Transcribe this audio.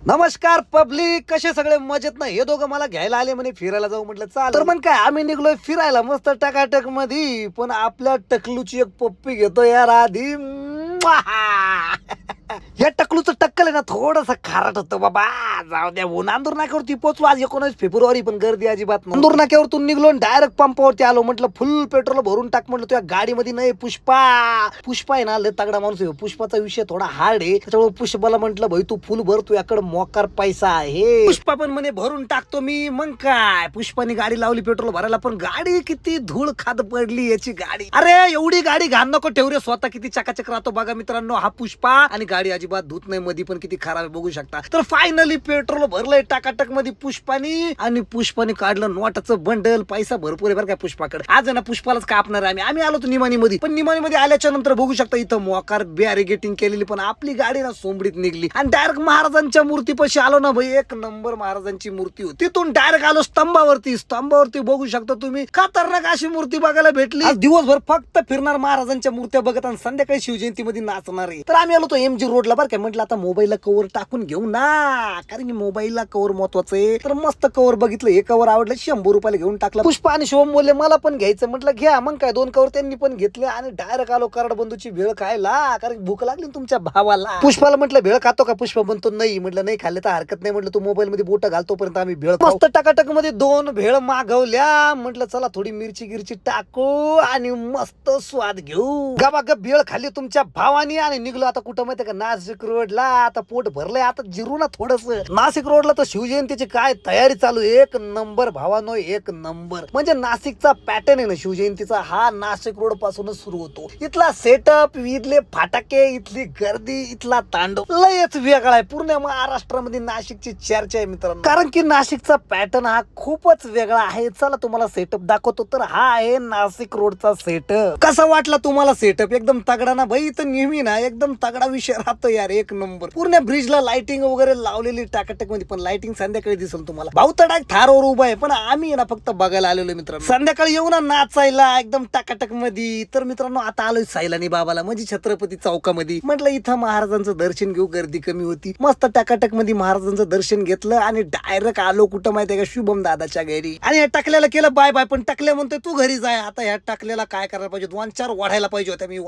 नमस्कार पब्लिक, कसे सगळे मजेत ना? हे दोघं मला घ्यायला आले म्हणे फिरायला जाऊ, म्हटलं चाल. तर मग काय आम्ही निघलोय फिरायला मस्त टकाटक मध्ये. पण आपल्या टकलूची एक पप्पी घेतो यार आधी. या टकलूचं टक्कल आहे ना थोडस खारट होतं बाबा. जाऊ द्या, नांदूर नाक्यावरती पोहोचलो आज 19 फेब्रुवारी, पण गर्दी अजिबात नाही. नांदूर नाक्यावरतून निघलो डायरेक्ट पंपावरती आलो. म्हटलं फुल पेट्रोल भरून टाक म्हटलं. तुझ्या गाडीमध्ये नाही पुष्पा आहे ना, लय तगडा माणूस आहे. पुष्पाचा विषय थोडा हार्ड आहे, त्याच्यामुळे पुष्पाला म्हटलं भाई तू फुल भर, तुझ्याकडे मोकार पैसा आहे. पुष्पा पण म्हणे भरून टाकतो मी. मग काय पुष्पाने गाडी लावली पेट्रोल भरायला, पण गाडी किती धूळ खात पडली याची गाडी. अरे एवढी गाडी घाण नको ठेव रे, स्वतः किती चकाचक राहतो बघा मित्रांनो हा पुष्पा. आणि गाडी अजिबात धूत नाही, मध्ये पण किती खराब आहे बघू शकता. तर फायनली पेट्रोल भरलंय टाकाटक मध्ये पुष्पानी, आणि पुष्पाने काढलं नोटाचं बंडल. पैसा भरपूर आहे बरं काय पुष्पाकडे. आज ना पुष्पालाच कापणार आहे आम्ही आलो तो निमानी मध्ये. पण निमानी मध्ये आल्याच्या नंतर बघू शकता इथं मोकार बॅरिगेटिंग केलेली, पण आपली गाडी ना सोंबडीत निघली. आणि डायरेक्ट महाराजांच्या मूर्तीपाशी आलो ना भाई, एक नंबर महाराजांची मूर्ती होती. तिथून डायरेक्ट आलो स्तंभावरती बघू शकता तुम्ही. खतरनाक अशी मूर्ती बघायला भेटली. आज दिवसभर फक्त फिरणार महाराजांच्या मूर्त्या बघत, आणि संध्याकाळी शिवजयंती मध्ये नाचणार आहे. तर आम्ही आलो तो MG रोडला बरं काय. म्हटलं आता मोबाईलला कव्हर टाकून घेऊ ना, कारण की मोबाईलला कव्हर महत्वाचं आहे. तर मस्त कव्हर बघितलं, हे कव्हर आवडलं, 100 रुपयाला घेऊन टाकलं. पुष्पा आणि शिवम बोलले मला पण घ्यायचं. म्हटलं घ्या. मग काय 2 कव्हर त्यांनी पण घेतले, आणि डायरेक्ट आलो कराड बंधूची भेळ खायला, कारण भूक लागली तुमच्या भावाला. पुष्पाला म्हटलं भेळ खातो का? पुष्पा म्हणतो नाही. म्हटलं नाही खाल्ले तर हरकत नाही. म्हटलं तू मोबाईल मध्ये बोट घालतो पर्यंत आम्ही भेळ मस्त टकाटक मध्ये 2 भेळ मागवल्या. म्हटलं चला थोडी मिरची गिरची टाकू आणि मस्त स्वाद घेऊ. गबागब भेळ खाल्ली तुमच्या भावानी, आणि निघलो आता कुठं माहिती का, नाशिक रोडला. आता पोट भरलंय, आता जिरू ना थोडस. नाशिक रोडला तर शिवजयंतीची काय तयारी चालू, एक नंबर भावानो, एक नंबर. म्हणजे नाशिकचा पॅटर्न आहे ना शिवजयंतीचा, हा नाशिक रोड पासूनच सुरू होतो. इथला सेटअप, इथले फाटाके, इथली गर्दी, इथला तांडव लयच वेगळा आहे. पूर्ण महाराष्ट्रामध्ये नाशिकची चर्चा आहे मित्रांनो, कारण की नाशिकचा पॅटर्न हा खूपच वेगळा आहे. चला तुम्हाला सेटअप दाखवतो. तर हा आहे नाशिक रोडचा सेटअप. कसा वाटला तुम्हाला सेटअप? एकदम तगडा ना भाई. इथं नेहमी ना एकदम तगडा विषय राहतो यार, एक नंबर. पूर्ण ब्रिजला लाइटिंग वगैरे लावलेली टाकाटक मध्ये, पण लाइटिंग संध्याकाळी दिसेल तुम्हाला. भाऊ तडाक थारवर उभा आहे, पण आम्ही ना फक्त बघायला आलेलो मित्रांनो. संध्याकाळी येऊ ना नाचायला एकदम टाकाटक मध्ये. तर मित्रांनो आता आलोय सैलानी बाबाला, म्हणजे छत्रपती चौकामध्ये. म्हटलं इथं महाराजांचं दर्शन घेऊ, गर्दी कमी होती. मस्त टाकाटक मध्ये महाराजांचं दर्शन घेतलं, आणि डायरेक्ट आलो कुठं माहितीये का, शुभम दादाच्या घरी. आणि या टाकल्याला केलं बाय बाय, पण टाकल्या म्हणतोय तू घरी जाय. आता ह्या टाकल्याला काय करायला पाहिजे, 2-4 वाढायला पाहिजे होत्या. मी